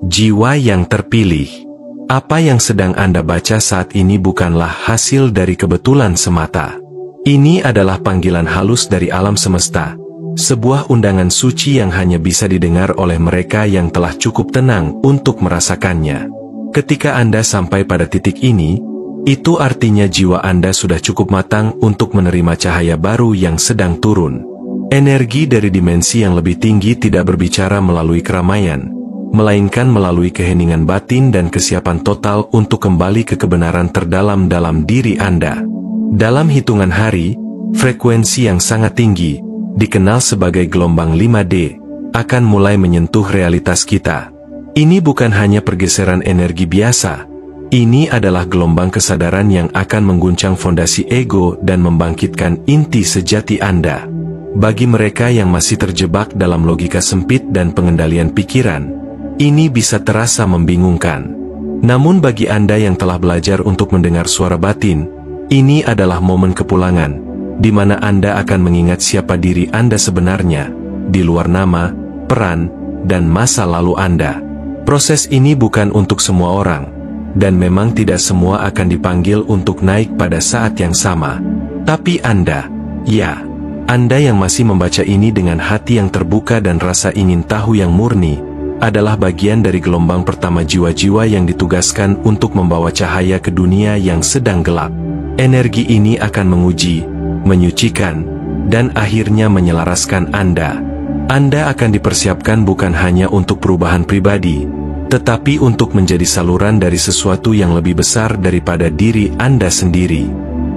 Jiwa yang terpilih. Apa yang sedang Anda baca saat ini bukanlah hasil dari kebetulan semata. Ini adalah panggilan halus dari alam semesta. Sebuah undangan suci yang hanya bisa didengar oleh mereka yang telah cukup tenang untuk merasakannya. Ketika Anda sampai pada titik ini, itu artinya jiwa Anda sudah cukup matang untuk menerima cahaya baru yang sedang turun. Energi dari dimensi yang lebih tinggi tidak berbicara melalui keramaian, melainkan melalui keheningan batin dan kesiapan total untuk kembali ke kebenaran terdalam dalam diri Anda. Dalam hitungan hari, frekuensi yang sangat tinggi, dikenal sebagai gelombang 5D, akan mulai menyentuh realitas kita. Ini bukan hanya pergeseran energi biasa, ini adalah gelombang kesadaran yang akan mengguncang fondasi ego dan membangkitkan inti sejati Anda. Bagi mereka yang masih terjebak dalam logika sempit dan pengendalian pikiran, ini bisa terasa membingungkan. Namun bagi Anda yang telah belajar untuk mendengar suara batin, ini adalah momen kepulangan, di mana Anda akan mengingat siapa diri Anda sebenarnya, di luar nama, peran, dan masa lalu Anda. Proses ini bukan untuk semua orang, dan memang tidak semua akan dipanggil untuk naik pada saat yang sama. Tapi Anda, ya, Anda yang masih membaca ini dengan hati yang terbuka dan rasa ingin tahu yang murni, adalah bagian dari gelombang pertama jiwa-jiwa yang ditugaskan untuk membawa cahaya ke dunia yang sedang gelap. Energi ini akan menguji, menyucikan, dan akhirnya menyelaraskan Anda. Anda akan dipersiapkan bukan hanya untuk perubahan pribadi, tetapi untuk menjadi saluran dari sesuatu yang lebih besar daripada diri Anda sendiri.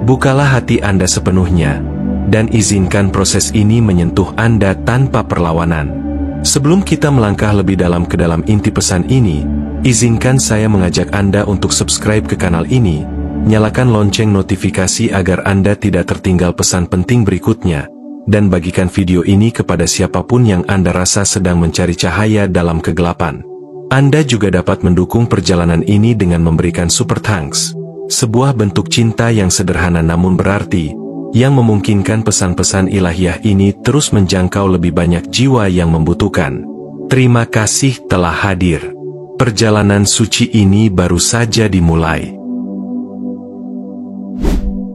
Bukalah hati Anda sepenuhnya, dan izinkan proses ini menyentuh Anda tanpa perlawanan. Sebelum kita melangkah lebih dalam ke dalam inti pesan ini, izinkan saya mengajak Anda untuk subscribe ke kanal ini, nyalakan lonceng notifikasi agar Anda tidak tertinggal pesan penting berikutnya, dan bagikan video ini kepada siapapun yang Anda rasa sedang mencari cahaya dalam kegelapan. Anda juga dapat mendukung perjalanan ini dengan memberikan super thanks, sebuah bentuk cinta yang sederhana namun berarti, yang memungkinkan pesan-pesan ilahiyah ini terus menjangkau lebih banyak jiwa yang membutuhkan. Terima kasih telah hadir. Perjalanan suci ini baru saja dimulai.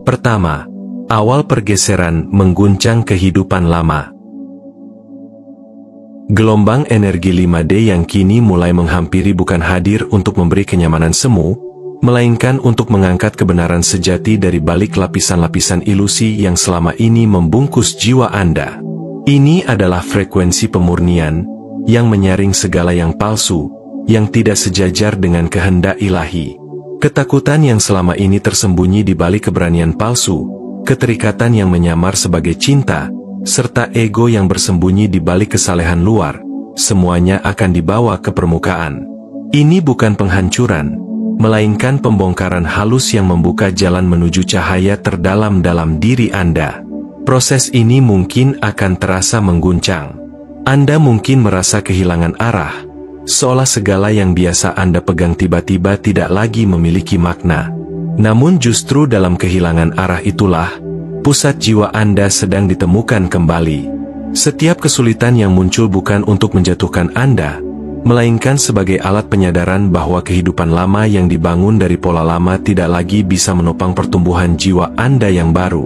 Pertama, awal pergeseran mengguncang kehidupan lama. Gelombang energi 5D yang kini mulai menghampiri bukan hadir untuk memberi kenyamanan semu, melainkan untuk mengangkat kebenaran sejati dari balik lapisan-lapisan ilusi yang selama ini membungkus jiwa Anda. Ini adalah frekuensi pemurnian, yang menyaring segala yang palsu, yang tidak sejajar dengan kehendak ilahi. Ketakutan yang selama ini tersembunyi di balik keberanian palsu, keterikatan yang menyamar sebagai cinta, serta ego yang bersembunyi di balik kesalehan luar, semuanya akan dibawa ke permukaan. Ini bukan penghancuran, melainkan pembongkaran halus yang membuka jalan menuju cahaya terdalam dalam diri Anda. Proses ini mungkin akan terasa mengguncang. Anda mungkin merasa kehilangan arah, seolah segala yang biasa Anda pegang tiba-tiba tidak lagi memiliki makna. Namun justru dalam kehilangan arah itulah, pusat jiwa Anda sedang ditemukan kembali. Setiap kesulitan yang muncul bukan untuk menjatuhkan Anda, melainkan sebagai alat penyadaran bahwa kehidupan lama yang dibangun dari pola lama tidak lagi bisa menopang pertumbuhan jiwa Anda yang baru.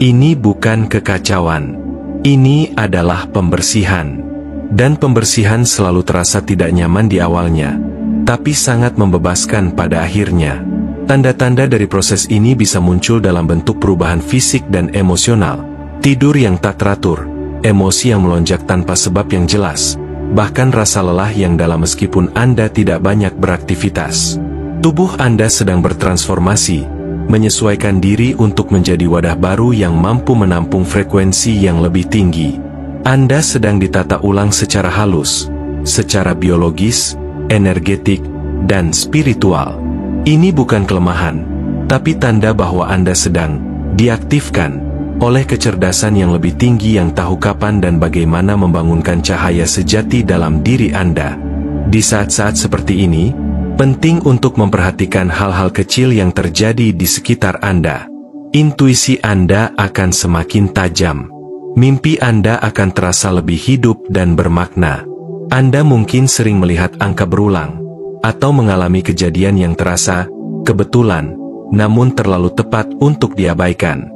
Ini bukan kekacauan. Ini adalah pembersihan. Dan pembersihan selalu terasa tidak nyaman di awalnya, tapi sangat membebaskan pada akhirnya. Tanda-tanda dari proses ini bisa muncul dalam bentuk perubahan fisik dan emosional, tidur yang tak teratur, emosi yang melonjak tanpa sebab yang jelas, bahkan rasa lelah yang dalam meskipun Anda tidak banyak beraktivitas. Tubuh Anda sedang bertransformasi, menyesuaikan diri untuk menjadi wadah baru yang mampu menampung frekuensi yang lebih tinggi. Anda sedang ditata ulang secara halus, secara biologis, energetik, dan spiritual. Ini bukan kelemahan, tapi tanda bahwa Anda sedang diaktifkan oleh kecerdasan yang lebih tinggi yang tahu kapan dan bagaimana membangunkan cahaya sejati dalam diri Anda. Di saat-saat seperti ini, penting untuk memperhatikan hal-hal kecil yang terjadi di sekitar Anda. Intuisi Anda akan semakin tajam. Mimpi Anda akan terasa lebih hidup dan bermakna. Anda mungkin sering melihat angka berulang, atau mengalami kejadian yang terasa kebetulan, namun terlalu tepat untuk diabaikan.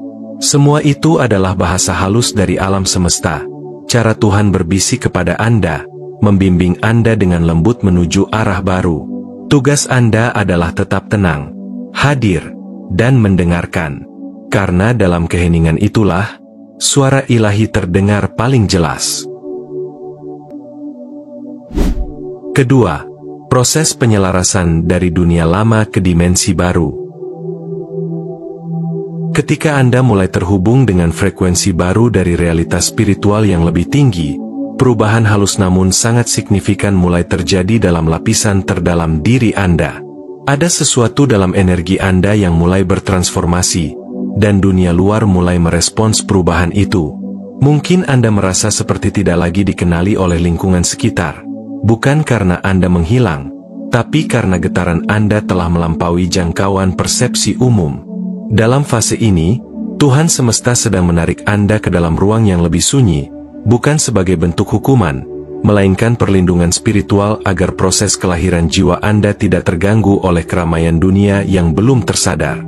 Semua itu adalah bahasa halus dari alam semesta, cara Tuhan berbisik kepada Anda, membimbing Anda dengan lembut menuju arah baru. Tugas Anda adalah tetap tenang, hadir, dan mendengarkan. Karena dalam keheningan itulah, suara ilahi terdengar paling jelas. Kedua, proses penyelarasan dari dunia lama ke dimensi baru. Ketika Anda mulai terhubung dengan frekuensi baru dari realitas spiritual yang lebih tinggi, perubahan halus namun sangat signifikan mulai terjadi dalam lapisan terdalam diri Anda. Ada sesuatu dalam energi Anda yang mulai bertransformasi, dan dunia luar mulai merespons perubahan itu. Mungkin Anda merasa seperti tidak lagi dikenali oleh lingkungan sekitar. Bukan karena Anda menghilang, tapi karena getaran Anda telah melampaui jangkauan persepsi umum. Dalam fase ini, Tuhan semesta sedang menarik Anda ke dalam ruang yang lebih sunyi, bukan sebagai bentuk hukuman, melainkan perlindungan spiritual agar proses kelahiran jiwa Anda tidak terganggu oleh keramaian dunia yang belum tersadar.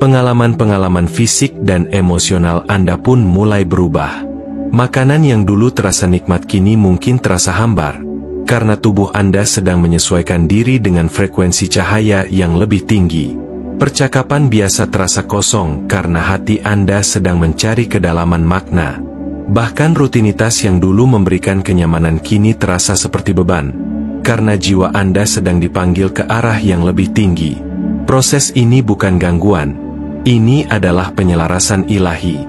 Pengalaman-pengalaman fisik dan emosional Anda pun mulai berubah. Makanan yang dulu terasa nikmat kini mungkin terasa hambar, karena tubuh Anda sedang menyesuaikan diri dengan frekuensi cahaya yang lebih tinggi. Percakapan biasa terasa kosong karena hati Anda sedang mencari kedalaman makna. Bahkan rutinitas yang dulu memberikan kenyamanan kini terasa seperti beban, karena jiwa Anda sedang dipanggil ke arah yang lebih tinggi. Proses ini bukan gangguan, ini adalah penyelarasan ilahi.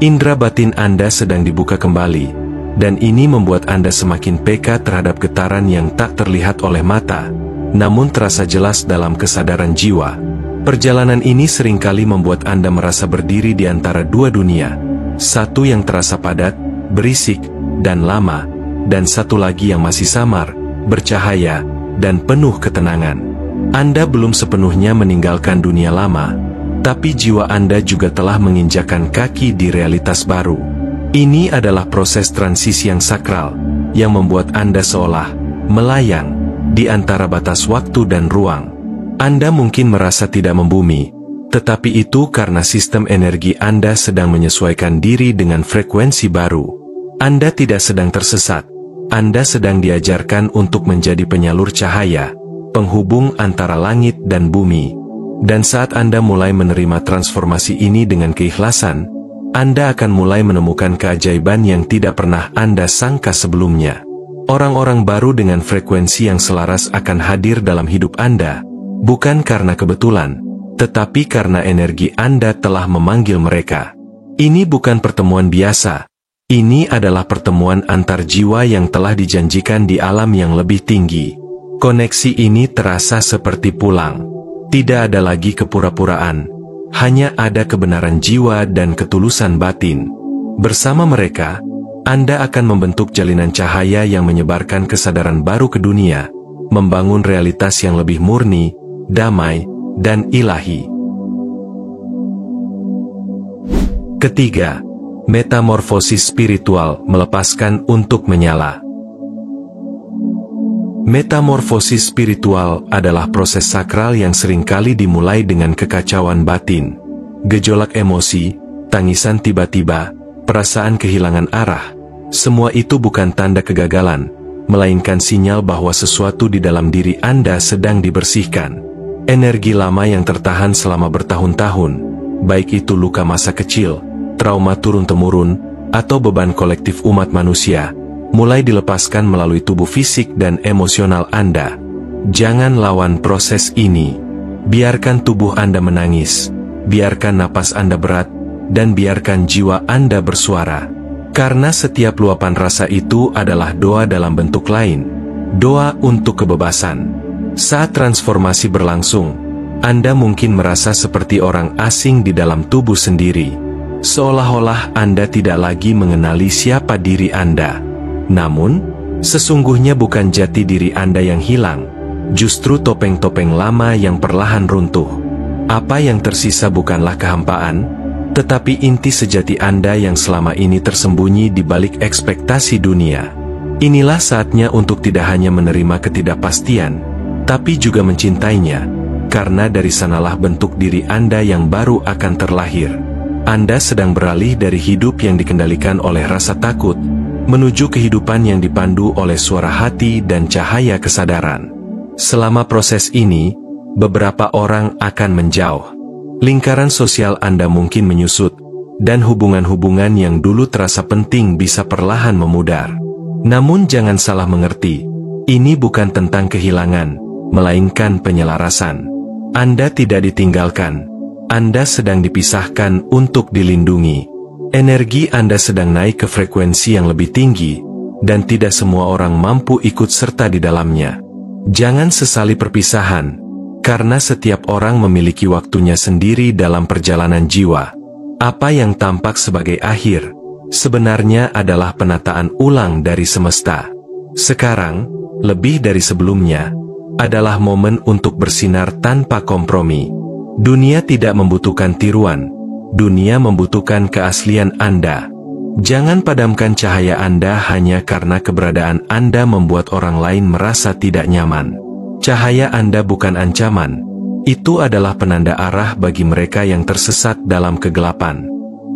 Indera batin Anda sedang dibuka kembali, dan ini membuat Anda semakin peka terhadap getaran yang tak terlihat oleh mata, namun terasa jelas dalam kesadaran jiwa. Perjalanan ini seringkali membuat Anda merasa berdiri di antara dua dunia. Satu yang terasa padat, berisik, dan lama, dan satu lagi yang masih samar, bercahaya, dan penuh ketenangan. Anda belum sepenuhnya meninggalkan dunia lama, tapi jiwa Anda juga telah menginjakkan kaki di realitas baru. Ini adalah proses transisi yang sakral, yang membuat Anda seolah melayang di antara batas waktu dan ruang. Anda mungkin merasa tidak membumi, tetapi itu karena sistem energi Anda sedang menyesuaikan diri dengan frekuensi baru. Anda tidak sedang tersesat, Anda sedang diajarkan untuk menjadi penyalur cahaya, penghubung antara langit dan bumi. Dan saat Anda mulai menerima transformasi ini dengan keikhlasan, Anda akan mulai menemukan keajaiban yang tidak pernah Anda sangka sebelumnya. Orang-orang baru dengan frekuensi yang selaras akan hadir dalam hidup Anda, bukan karena kebetulan, tetapi karena energi Anda telah memanggil mereka. Ini bukan pertemuan biasa. Ini adalah pertemuan antar jiwa yang telah dijanjikan di alam yang lebih tinggi. Koneksi ini terasa seperti pulang. Tidak ada lagi kepura-puraan. Hanya ada kebenaran jiwa dan ketulusan batin. Bersama mereka, Anda akan membentuk jalinan cahaya yang menyebarkan kesadaran baru ke dunia, membangun realitas yang lebih murni, damai, dan ilahi. Ketiga, metamorfosis spiritual melepaskan untuk menyala. Metamorfosis spiritual adalah proses sakral yang seringkali dimulai dengan kekacauan batin, gejolak emosi, tangisan tiba-tiba, perasaan kehilangan arah. Semua itu bukan tanda kegagalan, melainkan sinyal bahwa sesuatu di dalam diri Anda sedang dibersihkan. Energi lama yang tertahan selama bertahun-tahun, baik itu luka masa kecil, trauma turun-temurun, atau beban kolektif umat manusia, mulai dilepaskan melalui tubuh fisik dan emosional Anda. Jangan lawan proses ini. Biarkan tubuh Anda menangis, biarkan napas Anda berat, dan biarkan jiwa Anda bersuara. Karena setiap luapan rasa itu adalah doa dalam bentuk lain, doa untuk kebebasan. Saat transformasi berlangsung, Anda mungkin merasa seperti orang asing di dalam tubuh sendiri. Seolah-olah Anda tidak lagi mengenali siapa diri Anda. Namun, sesungguhnya bukan jati diri Anda yang hilang, justru topeng-topeng lama yang perlahan runtuh. Apa yang tersisa bukanlah kehampaan, tetapi inti sejati Anda yang selama ini tersembunyi di balik ekspektasi dunia. Inilah saatnya untuk tidak hanya menerima ketidakpastian, tapi juga mencintainya, karena dari sanalah bentuk diri Anda yang baru akan terlahir. Anda sedang beralih dari hidup yang dikendalikan oleh rasa takut, menuju kehidupan yang dipandu oleh suara hati dan cahaya kesadaran. Selama proses ini, beberapa orang akan menjauh. Lingkaran sosial Anda mungkin menyusut, dan hubungan-hubungan yang dulu terasa penting bisa perlahan memudar. Namun jangan salah mengerti, ini bukan tentang kehilangan, melainkan penyelarasan. Anda tidak ditinggalkan, Anda sedang dipisahkan untuk dilindungi. Energi Anda sedang naik ke frekuensi yang lebih tinggi, dan tidak semua orang mampu ikut serta di dalamnya. Jangan sesali perpisahan, karena setiap orang memiliki waktunya sendiri dalam perjalanan jiwa. Apa yang tampak sebagai akhir, sebenarnya adalah penataan ulang dari semesta. Sekarang, lebih dari sebelumnya, adalah momen untuk bersinar tanpa kompromi. Dunia tidak membutuhkan tiruan, dunia membutuhkan keaslian Anda. Jangan padamkan cahaya Anda hanya karena keberadaan Anda membuat orang lain merasa tidak nyaman. Cahaya Anda bukan ancaman. Itu adalah penanda arah bagi mereka yang tersesat dalam kegelapan.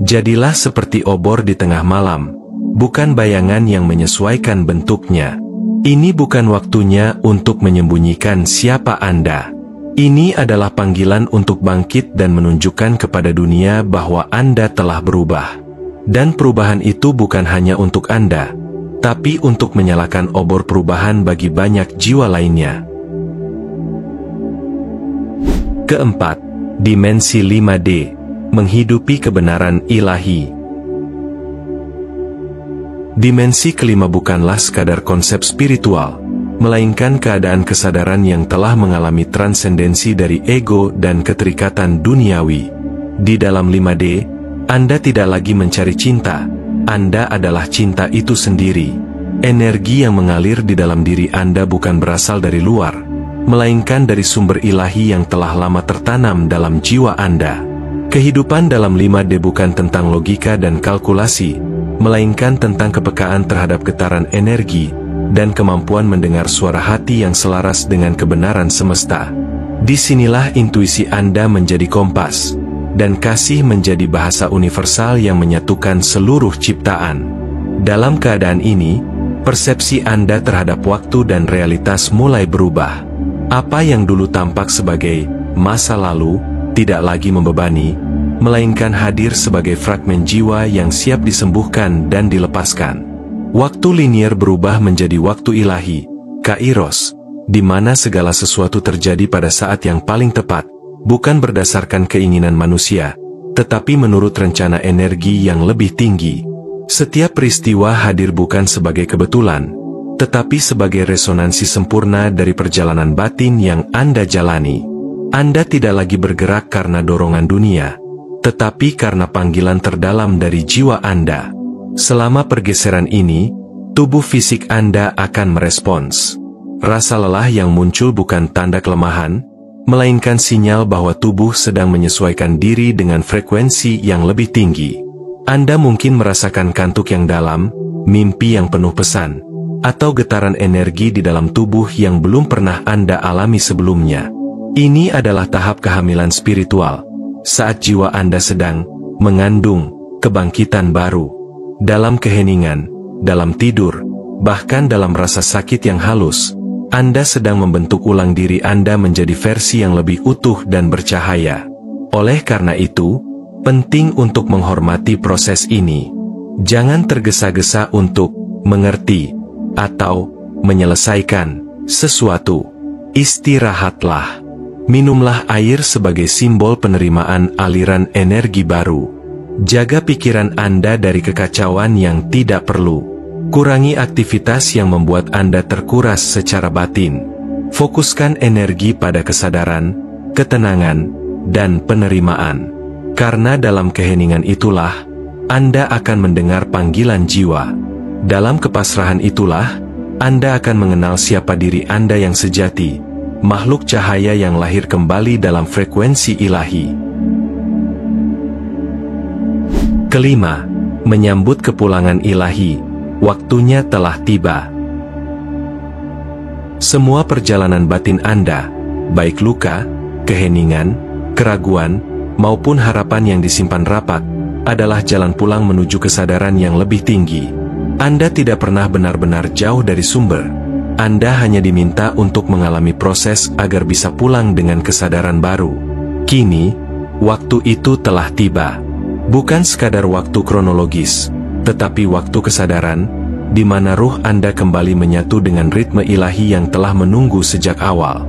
Jadilah seperti obor di tengah malam, bukan bayangan yang menyesuaikan bentuknya. Ini bukan waktunya untuk menyembunyikan siapa Anda. Ini adalah panggilan untuk bangkit dan menunjukkan kepada dunia bahwa Anda telah berubah. Dan perubahan itu bukan hanya untuk Anda, tapi untuk menyalakan obor perubahan bagi banyak jiwa lainnya. Keempat, dimensi 5D, menghidupi kebenaran ilahi. Dimensi kelima bukanlah sekadar konsep spiritual, melainkan keadaan kesadaran yang telah mengalami transendensi dari ego dan keterikatan duniawi. Di dalam 5D, Anda tidak lagi mencari cinta, Anda adalah cinta itu sendiri. Energi yang mengalir di dalam diri Anda bukan berasal dari luar, melainkan dari sumber ilahi yang telah lama tertanam dalam jiwa Anda. Kehidupan dalam 5D bukan tentang logika dan kalkulasi, melainkan tentang kepekaan terhadap getaran energi, dan kemampuan mendengar suara hati yang selaras dengan kebenaran semesta. Disinilah intuisi Anda menjadi kompas, dan kasih menjadi bahasa universal yang menyatukan seluruh ciptaan. Dalam keadaan ini, persepsi Anda terhadap waktu dan realitas mulai berubah. Apa yang dulu tampak sebagai masa lalu, tidak lagi membebani, melainkan hadir sebagai fragmen jiwa yang siap disembuhkan dan dilepaskan. Waktu linier berubah menjadi waktu ilahi, kairos, di mana segala sesuatu terjadi pada saat yang paling tepat, bukan berdasarkan keinginan manusia, tetapi menurut rencana energi yang lebih tinggi. Setiap peristiwa hadir bukan sebagai kebetulan, tetapi sebagai resonansi sempurna dari perjalanan batin yang Anda jalani. Anda tidak lagi bergerak karena dorongan dunia, tetapi karena panggilan terdalam dari jiwa Anda. Selama pergeseran ini, tubuh fisik Anda akan merespons. Rasa lelah yang muncul bukan tanda kelemahan, melainkan sinyal bahwa tubuh sedang menyesuaikan diri dengan frekuensi yang lebih tinggi. Anda mungkin merasakan kantuk yang dalam, mimpi yang penuh pesan, atau getaran energi di dalam tubuh yang belum pernah Anda alami sebelumnya. Ini adalah tahap kehamilan spiritual, saat jiwa Anda sedang mengandung kebangkitan baru. Dalam keheningan, dalam tidur, bahkan dalam rasa sakit yang halus, Anda sedang membentuk ulang diri Anda menjadi versi yang lebih utuh dan bercahaya. Oleh karena itu, penting untuk menghormati proses ini. Jangan tergesa-gesa untuk mengerti atau menyelesaikan sesuatu. Istirahatlah. Minumlah air sebagai simbol penerimaan aliran energi baru. Jaga pikiran Anda dari kekacauan yang tidak perlu. Kurangi aktivitas yang membuat Anda terkuras secara batin. Fokuskan energi pada kesadaran, ketenangan, dan penerimaan. Karena dalam keheningan itulah, Anda akan mendengar panggilan jiwa. Dalam kepasrahan itulah, Anda akan mengenal siapa diri Anda yang sejati, makhluk cahaya yang lahir kembali dalam frekuensi ilahi. Kelima, menyambut kepulangan ilahi, waktunya telah tiba. Semua perjalanan batin Anda, baik luka, keheningan, keraguan, maupun harapan yang disimpan rapat, adalah jalan pulang menuju kesadaran yang lebih tinggi. Anda tidak pernah benar-benar jauh dari sumber. Anda hanya diminta untuk mengalami proses agar bisa pulang dengan kesadaran baru. Kini, waktu itu telah tiba. Bukan sekadar waktu kronologis, tetapi waktu kesadaran, di mana ruh Anda kembali menyatu dengan ritme ilahi yang telah menunggu sejak awal.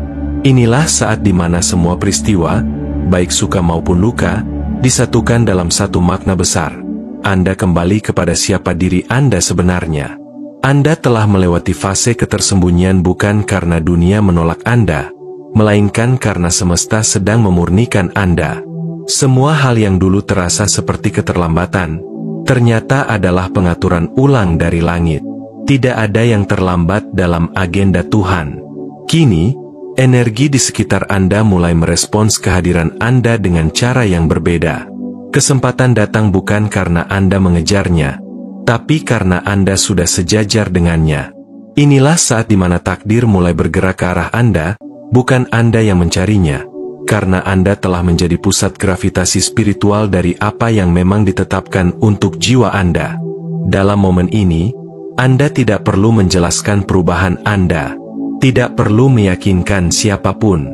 Inilah saat di mana semua peristiwa, baik suka maupun luka, disatukan dalam satu makna besar. Anda kembali kepada siapa diri Anda sebenarnya. Anda telah melewati fase ketersembunyian bukan karena dunia menolak Anda, melainkan karena semesta sedang memurnikan Anda. Semua hal yang dulu terasa seperti keterlambatan, ternyata adalah pengaturan ulang dari langit. Tidak ada yang terlambat dalam agenda Tuhan. Kini, energi di sekitar Anda mulai merespons kehadiran Anda dengan cara yang berbeda. Kesempatan datang bukan karena Anda mengejarnya, tapi karena Anda sudah sejajar dengannya. Inilah saat di mana takdir mulai bergerak ke arah Anda, bukan Anda yang mencarinya, karena Anda telah menjadi pusat gravitasi spiritual dari apa yang memang ditetapkan untuk jiwa Anda. Dalam momen ini, Anda tidak perlu menjelaskan perubahan Anda, tidak perlu meyakinkan siapapun.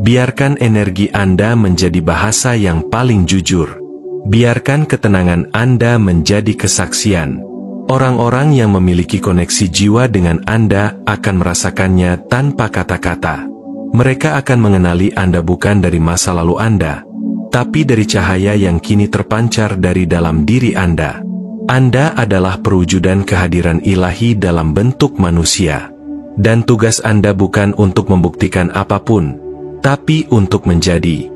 Biarkan energi Anda menjadi bahasa yang paling jujur. Biarkan ketenangan Anda menjadi kesaksian. Orang-orang yang memiliki koneksi jiwa dengan Anda akan merasakannya tanpa kata-kata. Mereka akan mengenali Anda bukan dari masa lalu Anda, tapi dari cahaya yang kini terpancar dari dalam diri Anda. Anda adalah perwujudan kehadiran ilahi dalam bentuk manusia. Dan tugas Anda bukan untuk membuktikan apapun, tapi untuk menjadi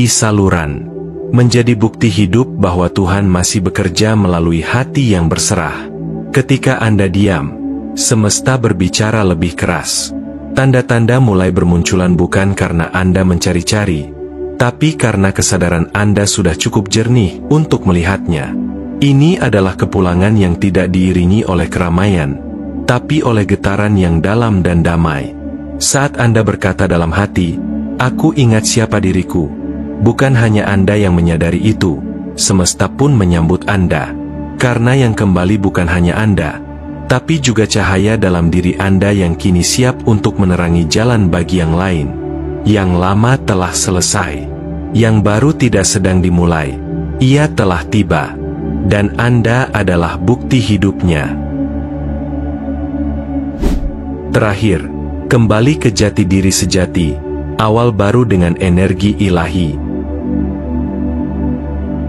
saluran. Menjadi bukti hidup bahwa Tuhan masih bekerja melalui hati yang berserah. Ketika Anda diam, semesta berbicara lebih keras. Tanda-tanda mulai bermunculan bukan karena Anda mencari-cari, tapi karena kesadaran Anda sudah cukup jernih untuk melihatnya. Ini adalah kepulangan yang tidak diiringi oleh keramaian, tapi oleh getaran yang dalam dan damai. Saat Anda berkata dalam hati, "Aku ingat siapa diriku," bukan hanya Anda yang menyadari itu, semesta pun menyambut Anda. Karena yang kembali bukan hanya Anda, tapi juga cahaya dalam diri Anda yang kini siap untuk menerangi jalan bagi yang lain. Yang lama telah selesai. Yang baru tidak sedang dimulai. Ia telah tiba. Dan Anda adalah bukti hidupnya. Terakhir, kembali ke jati diri sejati, awal baru dengan energi ilahi.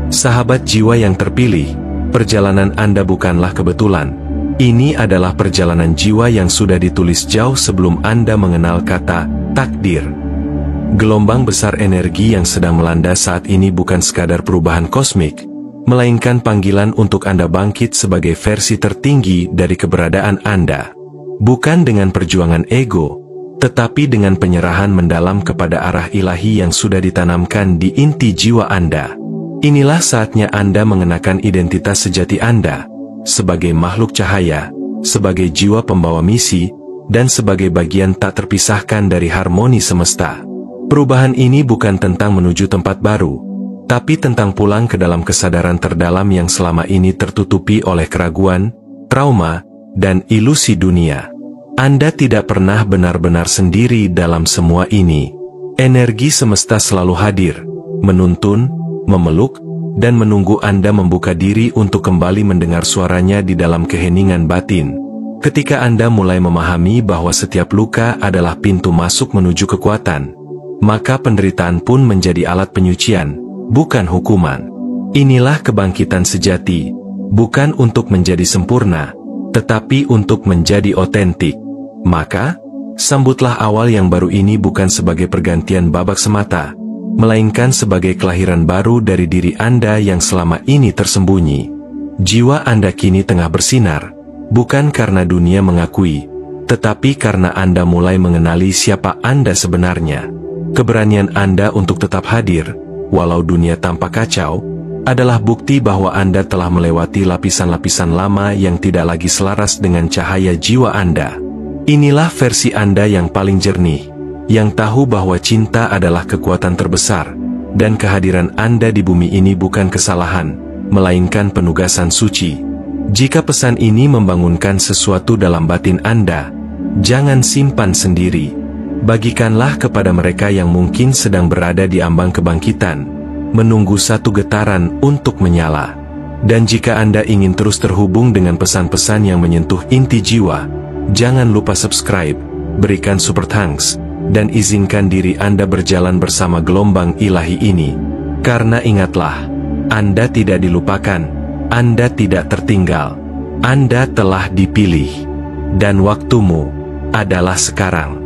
Sahabat jiwa yang terpilih, perjalanan Anda bukanlah kebetulan. Ini adalah perjalanan jiwa yang sudah ditulis jauh sebelum Anda mengenal kata takdir. Gelombang besar energi yang sedang melanda saat ini bukan sekadar perubahan kosmik, melainkan panggilan untuk Anda bangkit sebagai versi tertinggi dari keberadaan Anda. Bukan dengan perjuangan ego, tetapi dengan penyerahan mendalam kepada arah ilahi yang sudah ditanamkan di inti jiwa Anda. Inilah saatnya Anda mengenakan identitas sejati Anda, sebagai makhluk cahaya, sebagai jiwa pembawa misi, dan sebagai bagian tak terpisahkan dari harmoni semesta. Perubahan ini bukan tentang menuju tempat baru, tapi tentang pulang ke dalam kesadaran terdalam yang selama ini tertutupi oleh keraguan, trauma, dan ilusi dunia. Anda tidak pernah benar-benar sendiri dalam semua ini. Energi semesta selalu hadir, menuntun, memeluk, dan menunggu Anda membuka diri untuk kembali mendengar suaranya di dalam keheningan batin. Ketika Anda mulai memahami bahwa setiap luka adalah pintu masuk menuju kekuatan, maka penderitaan pun menjadi alat penyucian, bukan hukuman. Inilah kebangkitan sejati, bukan untuk menjadi sempurna, tetapi untuk menjadi otentik. Maka, sambutlah awal yang baru ini bukan sebagai pergantian babak semata, melainkan sebagai kelahiran baru dari diri Anda yang selama ini tersembunyi. Jiwa Anda kini tengah bersinar, bukan karena dunia mengakui, tetapi karena Anda mulai mengenali siapa Anda sebenarnya. Keberanian Anda untuk tetap hadir, walau dunia tampak kacau, adalah bukti bahwa Anda telah melewati lapisan-lapisan lama yang tidak lagi selaras dengan cahaya jiwa Anda. Inilah versi Anda yang paling jernih, yang tahu bahwa cinta adalah kekuatan terbesar, dan kehadiran Anda di bumi ini bukan kesalahan, melainkan penugasan suci. Jika pesan ini membangunkan sesuatu dalam batin Anda, jangan simpan sendiri. Bagikanlah kepada mereka yang mungkin sedang berada di ambang kebangkitan, menunggu satu getaran untuk menyala. Dan jika Anda ingin terus terhubung dengan pesan-pesan yang menyentuh inti jiwa, jangan lupa subscribe, berikan super thanks, dan izinkan diri Anda berjalan bersama gelombang ilahi ini. Karena ingatlah, Anda tidak dilupakan, Anda tidak tertinggal, Anda telah dipilih, dan waktumu adalah sekarang.